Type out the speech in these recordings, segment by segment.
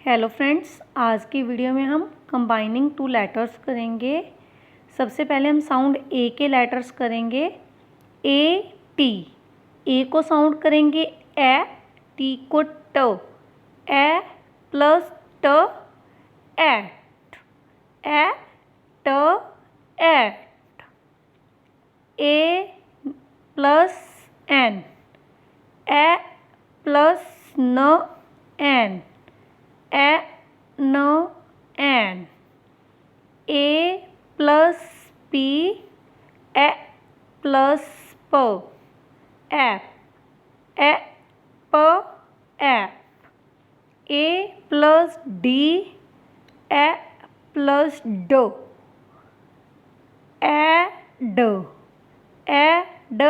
Hello friends, आज की video में हम कंबाइनिंग टू लेटर्स करेंगे। सबसे पहले हम साउंड ए के लेटर्स करेंगे। ए टी, ए को साउंड करेंगे ए, टी को ट, ए प्लस ट एट, ए ट at. A plus N, A plus न एन, ए न an. A plus P, A plus प एप, ए प एप। A plus D, A plus ड, ad, ad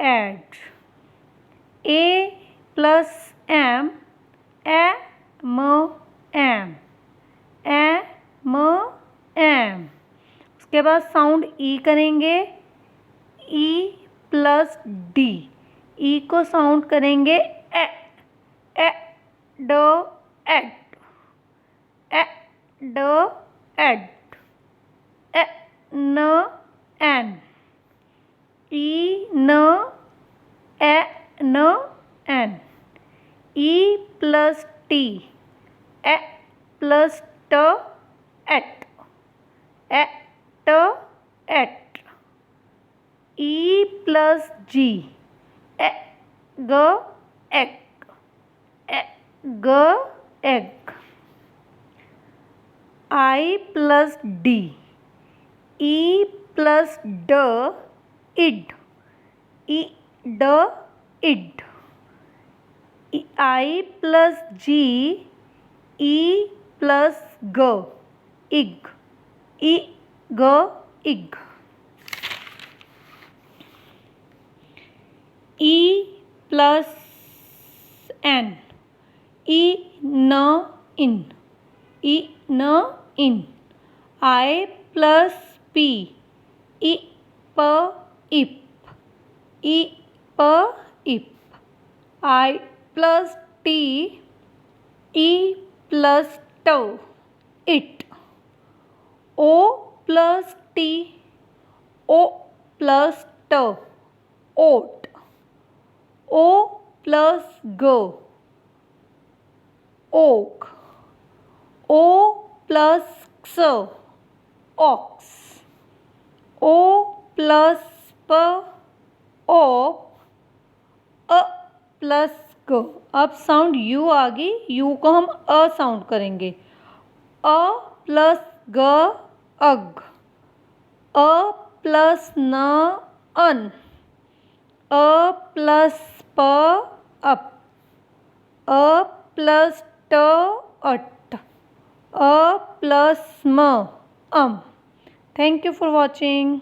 ad. A plus M, am am, am am. उसके बाद साउंड ई करेंगे, ई प्लस डी, ई को साउंड करेंगे ए, ड एड, ए ड एड, ए न एन, ई न, ए न एन। ई प्लस टी, ए प्लस ट एट, ए ट एट। ई प्लस जी, ए ग एग, ए ग एग। आई प्लस डी, ई प्लस ड इड, ई ड इड। आई प्लस जी, ई प्लस ग इग, ई ग इग। ई प्लस एन, ई न इन, ई न इन। आई प्लस पी, ई प इप, ई प इप। आई प्लस टी, ई प्लस ट it. O plus T, O plus ट ओट। ओ प्लस ग ओक। ओ प्लस क्स ऑक्स। ओ प्लस प ओप। अ प्लस ग। अब साउंड यू आ गई, यू को हम अ साउंड करेंगे। अ प्लस ग अग, अ प्लस न अन, अ प्लस प अप, अ प्लस ट अट, अ प्लस म अम। Thank you for watching.